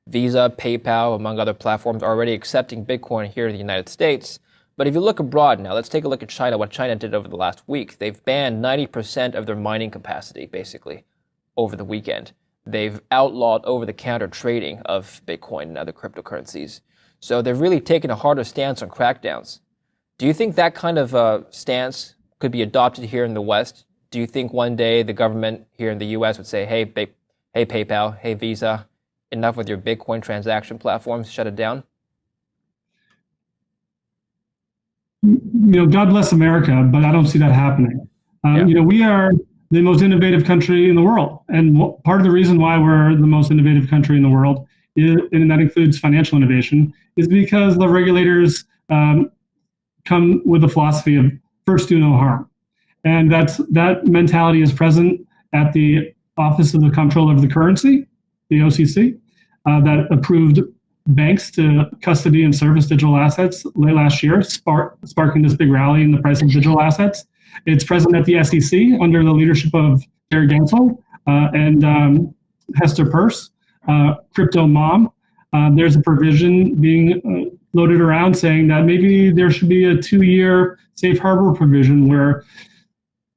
Visa, PayPal, among other platforms, are already accepting Bitcoin here in the United States. But if you look abroad now, let's take a look at China, what China did over the last week. They've banned 90% of their mining capacity, basically, over the weekend. They've outlawed over-the-counter trading of Bitcoin and other cryptocurrencies. So they've really taken a harder stance on crackdowns. Do you think that kind of stance could be adopted here in the West? Do you think one day the government here in the US would say, hey, PayPal, hey, Visa, enough with your Bitcoin transaction platforms, shut it down? God bless America, but I don't see that happening. We are the most innovative country in the world. And part of the reason why we're the most innovative country in the world, and that includes financial innovation, is because the regulators come with the philosophy of first do no harm. And that mentality is present at the Office of the Comptroller of the Currency, the OCC, that approved banks to custody and service digital assets late last year, sparking this big rally in the price of digital assets. It's present at the SEC under the leadership of Gary Gensler and Hester Peirce, Crypto Mom. There's a provision being floated around saying that maybe there should be a 2-year safe harbor provision where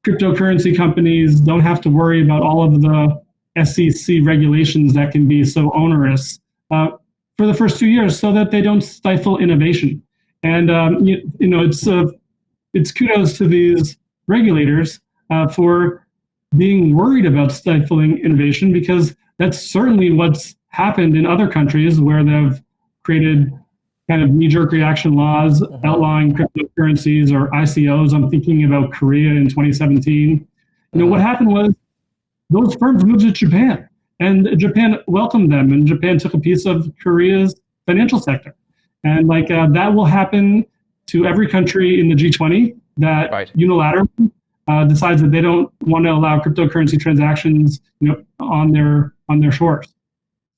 cryptocurrency companies don't have to worry about all of the SEC regulations that can be so onerous for the first 2 years, so that they don't stifle innovation. And it's kudos to these regulators for being worried about stifling innovation, because that's certainly what's happened in other countries where they've created kind of knee-jerk reaction laws outlawing cryptocurrencies or ICOs. I'm thinking about Korea in 2017. What happened was those firms moved to Japan, and Japan welcomed them, and Japan took a piece of Korea's financial sector. And that will happen to every country in the G20 that unilaterally decides that they don't want to allow cryptocurrency transactions on their shores.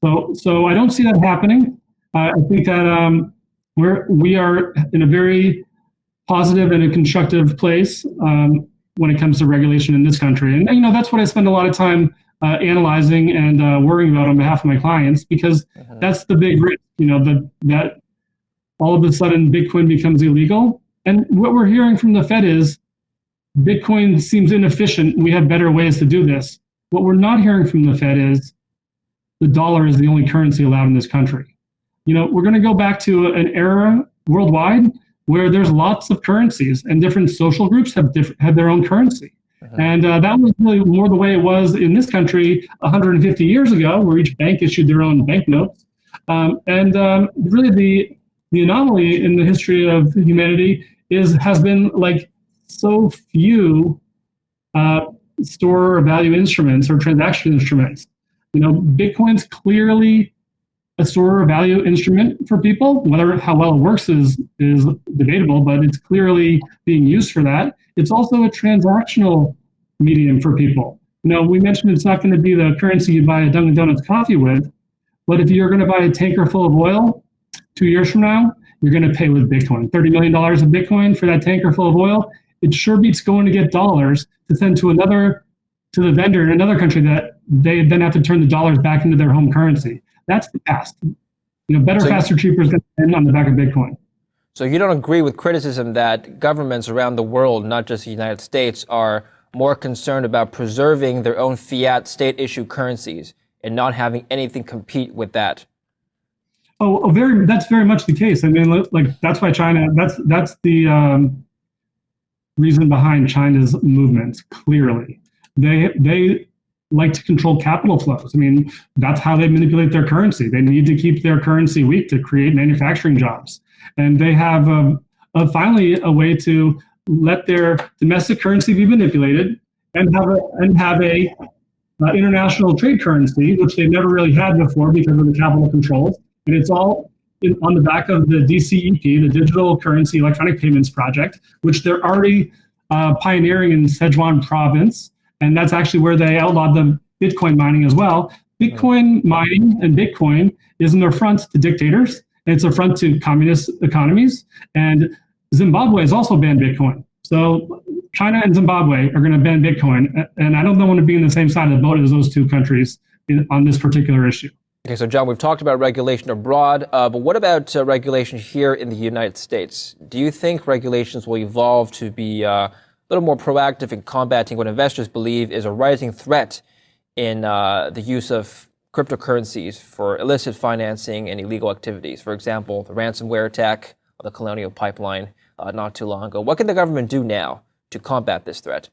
So I don't see that happening. I think that we are in a very positive and a constructive place when it comes to regulation in this country. And that's what I spend a lot of time analyzing and worrying about on behalf of my clients, because that's the big risk, that all of a sudden Bitcoin becomes illegal. And what we're hearing from the Fed is Bitcoin seems inefficient. We have better ways to do this. What we're not hearing from the Fed is the dollar is the only currency allowed in this country. We're going to go back to an era worldwide where there's lots of currencies, and different social groups have their own currency. And that was really more the way it was in this country 150 years ago, where each bank issued their own banknotes. Really the anomaly in the history of humanity has been so few store or value instruments or transaction instruments. Bitcoin's clearly a store or value instrument for people. How well it works is debatable, but it's clearly being used for that. It's also a transactional medium for people. We mentioned it's not going to be the currency you buy a Dunkin' Donuts coffee with, but if you're going to buy a tanker full of oil 2 years from now, you're going to pay with Bitcoin. $30 million of Bitcoin for that tanker full of oil. It sure beats going to get dollars to send to the vendor in another country that they then have to turn the dollars back into their home currency. That's the past. Better, faster, cheaper is going to end on the back of Bitcoin. So you don't agree with criticism that governments around the world, not just the United States, are more concerned about preserving their own fiat state-issued currencies and not having anything compete with that? That's very much the case. I mean, that's why China. That's the reason behind China's movements. Clearly, they like to control capital flows. I mean, that's how they manipulate their currency. They need to keep their currency weak to create manufacturing jobs, and they have finally a way to let their domestic currency be manipulated and have a international trade currency, which they never really had before because of the capital controls. And it's all on the back of the DCEP, the Digital Currency Electronic Payments Project, which they're already pioneering in Sichuan province. And that's actually where they outlawed the Bitcoin mining as well. Bitcoin mining and Bitcoin is an affront to dictators, and it's an affront to communist economies. And Zimbabwe has also banned Bitcoin. So China and Zimbabwe are going to ban Bitcoin. And I don't want to be in the same side of the boat as those two countries on this particular issue. Okay, so John, we've talked about regulation abroad, but what about regulation here in the United States? Do you think regulations will evolve to be a little more proactive in combating what investors believe is a rising threat in the use of cryptocurrencies for illicit financing and illegal activities? For example, the ransomware attack of the Colonial Pipeline not too long ago. What can the government do now to combat this threat?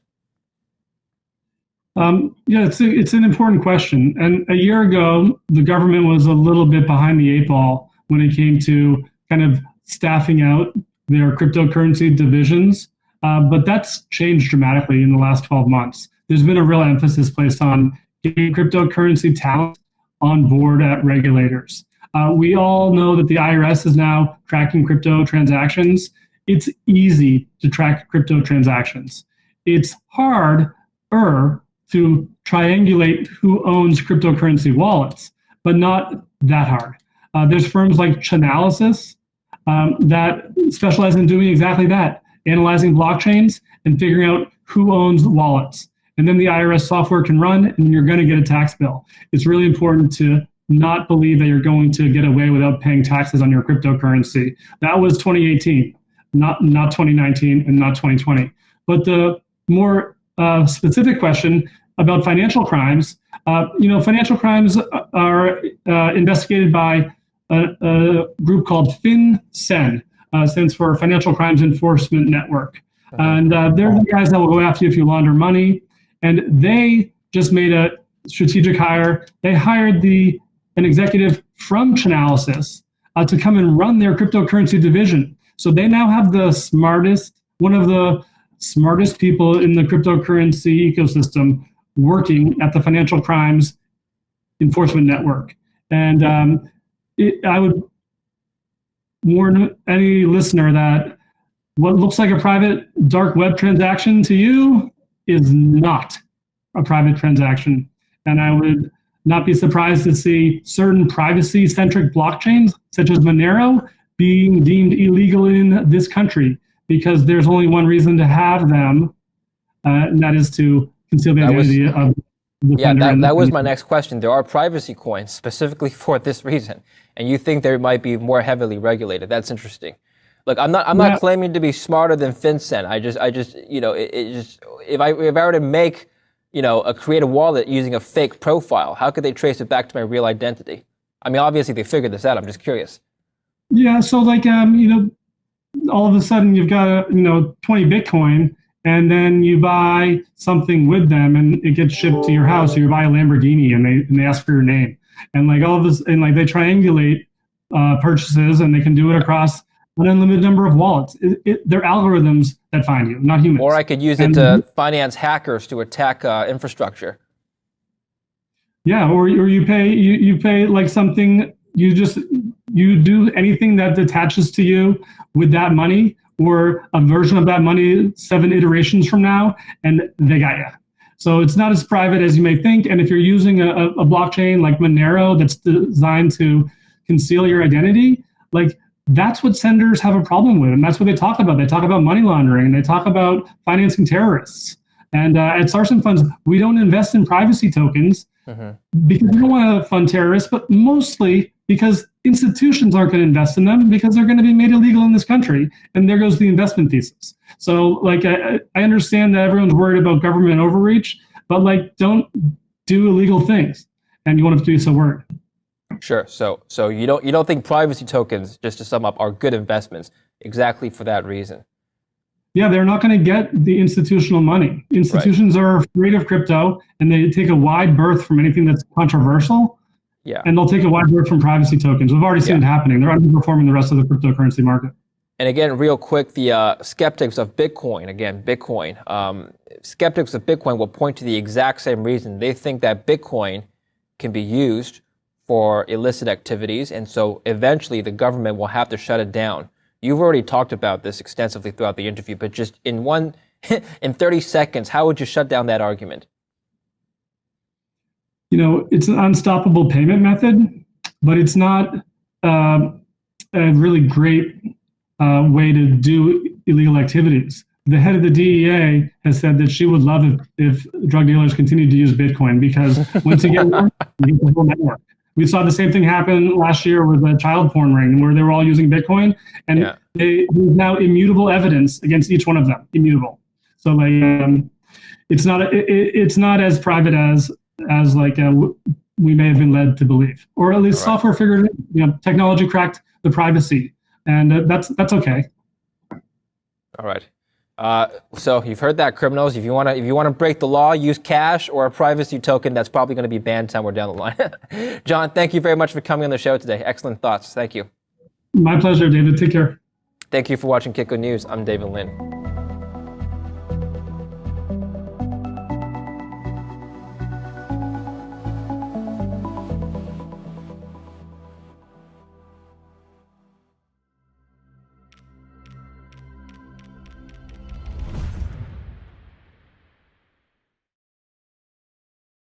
Yeah, it's an important question. And a year ago, the government was a little bit behind the eight ball when it came to kind of staffing out their cryptocurrency divisions. But that's changed dramatically in the last 12 months. There's been a real emphasis placed on getting cryptocurrency talent on board at regulators. We all know that the IRS is now tracking crypto transactions. It's easy to track crypto transactions. It's harder to triangulate who owns cryptocurrency wallets, but not that hard. There's firms like Chainalysis that specialize in doing exactly that, analyzing blockchains and figuring out who owns wallets. And then the IRS software can run and you're going to get a tax bill. It's really important to not believe that you're going to get away without paying taxes on your cryptocurrency. That was 2018, not 2019 and not 2020. But the more specific question about financial crimes, financial crimes are investigated by a group called FinCEN, stands for Financial Crimes Enforcement Network. And they're the guys that will go after you if you launder money. And they just made a strategic hire. They hired an executive from Chainalysis to come and run their cryptocurrency division. So they now have one of the smartest people in the cryptocurrency ecosystem working at the Financial Crimes Enforcement Network. And I would warn any listener that what looks like a private dark web transaction to you is not a private transaction. And I would not be surprised to see certain privacy-centric blockchains, such as Monero, being deemed illegal in this country, because there's only one reason to have them, and that is to conceal the identity of the offender. Yeah, that was my next question. There are privacy coins specifically for this reason, and you think they might be more heavily regulated. That's interesting. Look, I'm not claiming to be smarter than FinCEN. I just if I were to make create a wallet using a fake profile, how could they trace it back to my real identity? I mean, obviously they figured this out. I'm just curious. Yeah, so all of a sudden you've got 20 Bitcoin, and then you buy something with them, and it gets shipped to your house. Or you buy a Lamborghini, and they ask for your name, and all of this, and they triangulate purchases, and they can do it across an unlimited number of wallets. They're algorithms that find you, not humans. Or I could use it to finance hackers to attack infrastructure. Yeah, or you pay like something, you do anything that attaches to you with that money, or a version of that money 7 iterations from now, and they got you. So it's not as private as you may think. And if you're using a blockchain like Monero that's designed to conceal your identity, that's what senators have a problem with, and that's what they talk about. They talk about money laundering, and they talk about financing terrorists. And at Sarsen Funds, we don't invest in privacy tokens because we don't want to fund terrorists, but mostly because institutions aren't going to invest in them because they're going to be made illegal in this country. And there goes the investment thesis. So I understand that everyone's worried about government overreach, but don't do illegal things, and you won't have to be so worried. Sure. So you don't think privacy tokens, just to sum up, are good investments exactly for that reason? Yeah, they're not going to get the institutional money. Institutions are afraid of crypto, and they take a wide berth from anything that's controversial. Yeah. And they'll take a wide berth from privacy tokens. We've already seen it happening. They're underperforming the rest of the cryptocurrency market. And again, real quick, the skeptics of Bitcoin, skeptics of Bitcoin will point to the exact same reason. They think that Bitcoin can be used for illicit activities, and so eventually the government will have to shut it down. You've already talked about this extensively throughout the interview, but just in 30 seconds, how would you shut down that argument? It's an unstoppable payment method, but it's not a really great way to do illegal activities. The head of the DEA has said that she would love if drug dealers continued to use Bitcoin, because once you get one, you get the whole network. We saw the same thing happen last year with the child porn ring, where they were all using Bitcoin, and there's now immutable evidence against each one of them. Immutable. So like, it's not as private as like we may have been led to believe, or at least software figured, technology cracked the privacy, and that's okay. All right. So you've heard that, criminals. If you want to break the law, use cash or a privacy token that's probably going to be banned somewhere down the line. John, thank you very much for coming on the show today. Excellent thoughts. Thank you. My pleasure, David. Take care. Thank you for watching Kitco News. I'm David Lin.